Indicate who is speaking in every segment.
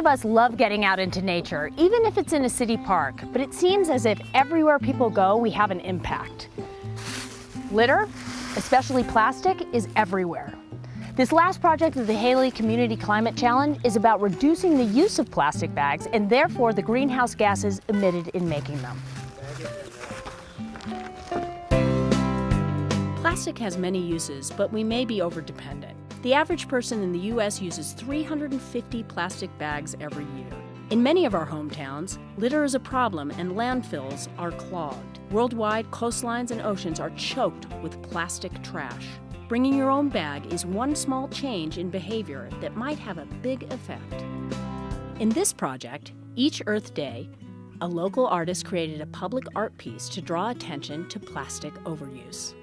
Speaker 1: of us love getting out into nature, even if it's in a city park, but it seems as if everywhere people go, we have an impact. Litter, especially plastic, is everywhere. This last project of the Hailey Community Climate Challenge is about reducing the use of plastic bags and therefore the greenhouse gases emitted in making them. Plastic has many uses, but we may be overdependent. The average person in the U.S. uses 350 plastic bags every year. In many of our hometowns, litter is a problem and landfills are clogged. Worldwide, coastlines and oceans are choked with plastic trash. Bringing your own bag is one small change in behavior that might have a big effect. In this project, each Earth Day, a local artist created a public art piece to draw attention to plastic overuse.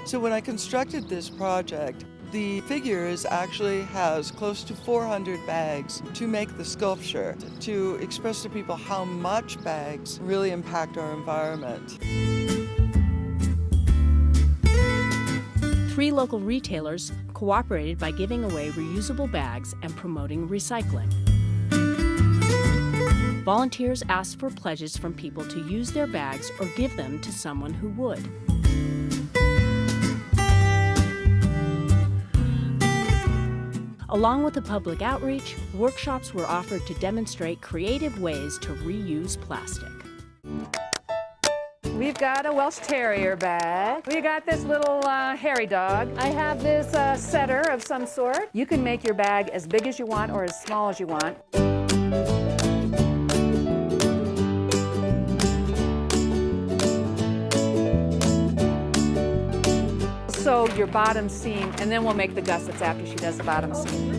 Speaker 2: So when I constructed this project, the figures actually has close to 400 bags to make the sculpture, to express to people how much bags really impact our environment.
Speaker 1: 3 local retailers cooperated by giving away reusable bags and promoting recycling. Volunteers asked for pledges from people to use their bags or give them to someone who would. Along with the public outreach, workshops were offered to demonstrate creative ways to reuse plastic.
Speaker 3: We've got a Welsh Terrier bag. We got this little hairy dog. I have this setter of some sort. You can make your bag as big as you want or as small as you want. So your bottom seam, and then we'll make the gussets after she does the bottom seam.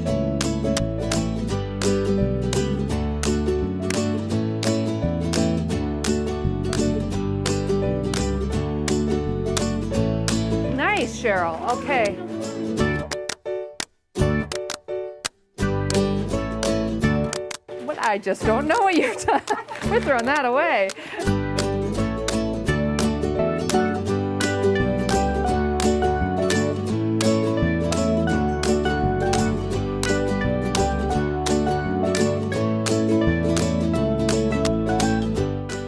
Speaker 3: Nice, Cheryl. Okay. What? I just don't know what you're doing. We're throwing that away.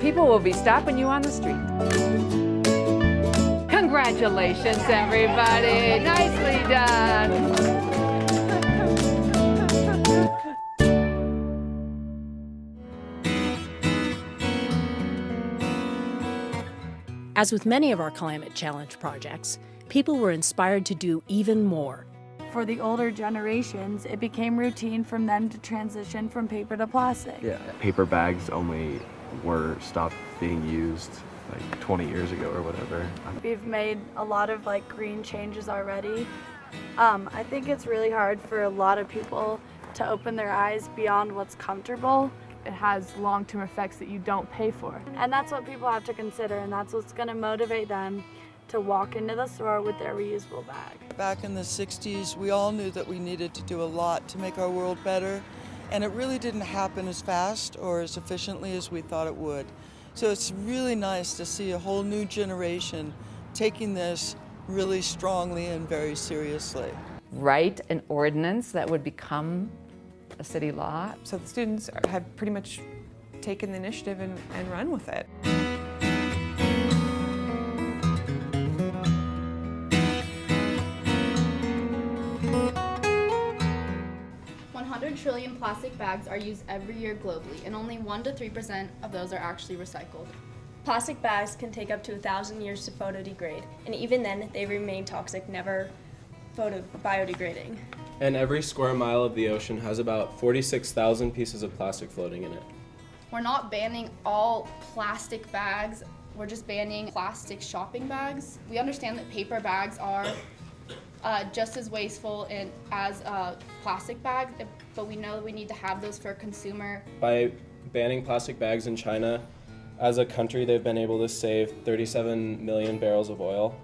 Speaker 3: People will be stopping you on the street. Congratulations, everybody. Nicely done.
Speaker 1: As with many of our climate challenge projects, people were inspired to do even more.
Speaker 4: For the older generations, it became routine for them to transition from paper to plastic.
Speaker 5: Yeah, paper bags only were stopped being used like 20 years ago or whatever.
Speaker 4: We've made a lot of green changes already. I think it's really hard for a lot of people to open their eyes beyond what's comfortable.
Speaker 6: It has long-term effects that you don't pay for.
Speaker 4: And that's what people have to consider, and that's what's going to motivate them to walk into the store with their reusable bag.
Speaker 2: Back in the 60s, we all knew that we needed to do a lot to make our world better, and it really didn't happen as fast or as efficiently as we thought it would. So it's really nice to see a whole new generation taking this really strongly and very seriously.
Speaker 3: Write an ordinance that would become a city law.
Speaker 7: So the students have pretty much taken the initiative and run with it.
Speaker 8: 100 trillion plastic bags are used every year globally, and only 1 to 3% of those are actually recycled.
Speaker 9: Plastic bags can take up to 1,000 years to photodegrade, and even then, they remain toxic, never biodegrading.
Speaker 10: And every square mile of the ocean has about 46,000 pieces of plastic floating in it.
Speaker 8: We're not banning all plastic bags, we're just banning plastic shopping bags. We understand that paper bags are just as wasteful as plastic bags, but we know that we need to have those for a consumer.
Speaker 10: By banning plastic bags in China, as a country, they've been able to save 37 million barrels of oil.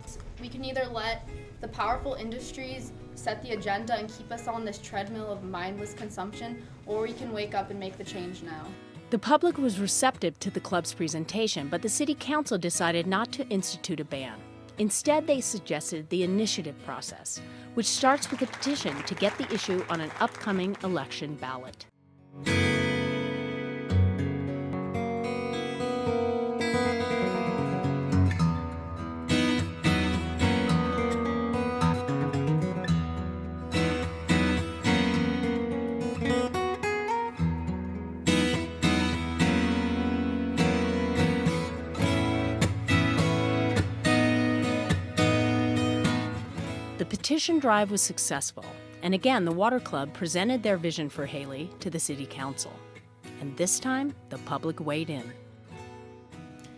Speaker 8: We can either let the powerful industries set the agenda and keep us on this treadmill of mindless consumption, or we can wake up and make the change now.
Speaker 1: The public was receptive to the club's presentation, but the City Council decided not to institute a ban. Instead, they suggested the initiative process, which starts with a petition to get the issue on an upcoming election ballot. petition drive was successful, and again the Water Club presented their vision for Hailey to the City Council. And this time, the public weighed in.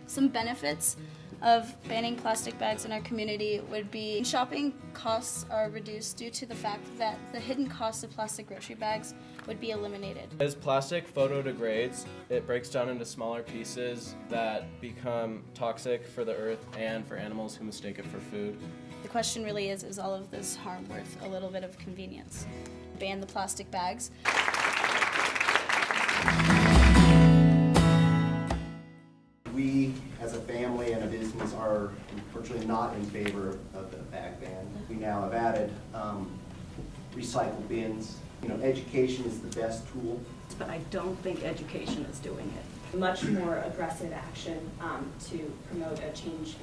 Speaker 11: Some benefits of banning plastic bags in our community would be shopping costs are reduced due to the fact that the hidden cost of plastic grocery bags would be eliminated.
Speaker 10: As plastic photodegrades, it breaks down into smaller pieces that become toxic for the earth and for animals who mistake it for food.
Speaker 11: The question really is all of this harm worth a little bit of convenience? Ban the plastic bags.
Speaker 12: We, as a family and a business, are unfortunately not in favor of the bag ban. We now have added recycle bins. You know, education is the best tool.
Speaker 13: But I don't think education is doing it. Much more aggressive action to promote a change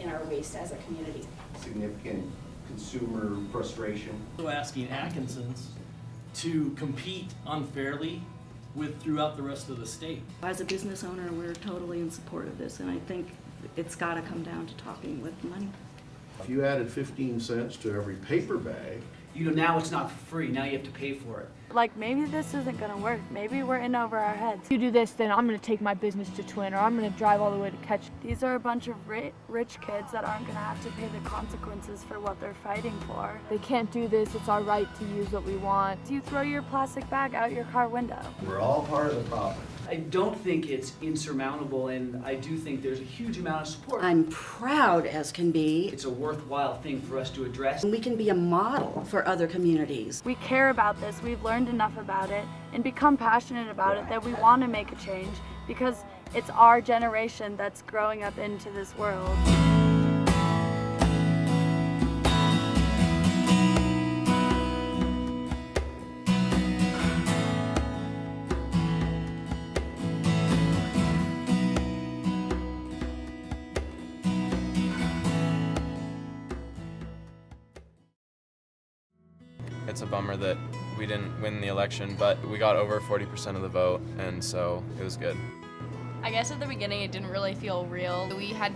Speaker 13: in our waste as a community.
Speaker 12: Significant consumer frustration.
Speaker 14: So asking Atkinsons to compete unfairly throughout the rest of the state.
Speaker 13: As a business owner, we're totally in support of this, and I think it's got to come down to talking with money.
Speaker 15: If you added 15 cents to every paper bag,
Speaker 16: you know, now it's not for free, now you have to pay for it.
Speaker 4: Like, maybe this isn't gonna work. Maybe we're in over our heads.
Speaker 6: If you do this, then I'm gonna take my business to Twin, or I'm gonna drive all the way to Catch.
Speaker 4: These are a bunch of rich kids that aren't gonna have to pay the consequences for what they're fighting for.
Speaker 6: They can't do this, it's our right to use what we want.
Speaker 4: You throw your plastic bag out your car window.
Speaker 15: we're all part of the problem.
Speaker 16: I don't think it's insurmountable, and I do think there's a huge amount of support.
Speaker 17: I'm proud as can be.
Speaker 16: It's a worthwhile thing for us to address.
Speaker 17: We can be a model for other communities.
Speaker 4: We care about this, we've learned enough about it, and become passionate about it that we want to make a change because it's our generation that's growing up into this world.
Speaker 10: It's a bummer that we didn't win the election, but we got over 40% of the vote, and so it was good.
Speaker 8: I guess at the beginning it didn't really feel real. We had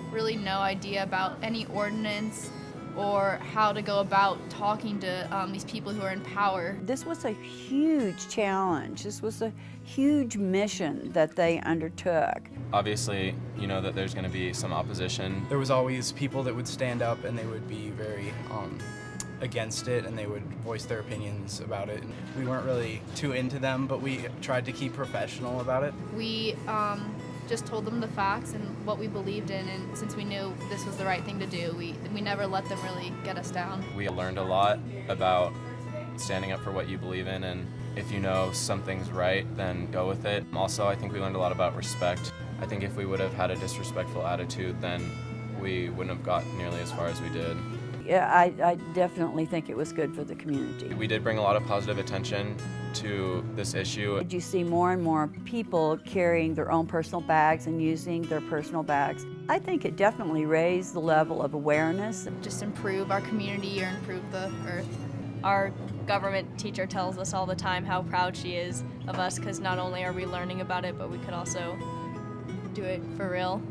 Speaker 8: really no idea about any ordinance or how to go about talking to these people who are in power.
Speaker 18: This was a huge challenge. This was a huge mission that they undertook.
Speaker 10: Obviously, you know that there's going to be some opposition.
Speaker 19: There was always people that would stand up and they would be very against it, and they would voice their opinions about it. We weren't really too into them, but we tried to keep professional about it.
Speaker 8: We just told them the facts and what we believed in, and since we knew this was the right thing to do, we never let them really get us down.
Speaker 10: We learned a lot about standing up for what you believe in, and if you know something's right, then go with it. Also, I think we learned a lot about respect. I think if we would have had a disrespectful attitude, then we wouldn't have got nearly as far as we did.
Speaker 18: Yeah, I definitely think it was good for the community.
Speaker 10: We did bring a lot of positive attention to this issue.
Speaker 18: Did you see more and more people carrying their own personal bags and using their personal bags? I think it definitely raised the level of awareness.
Speaker 8: Just improve our community or improve the earth.
Speaker 9: Our government teacher tells us all the time how proud she is of us because not only are we learning about it, but we could also do it for real.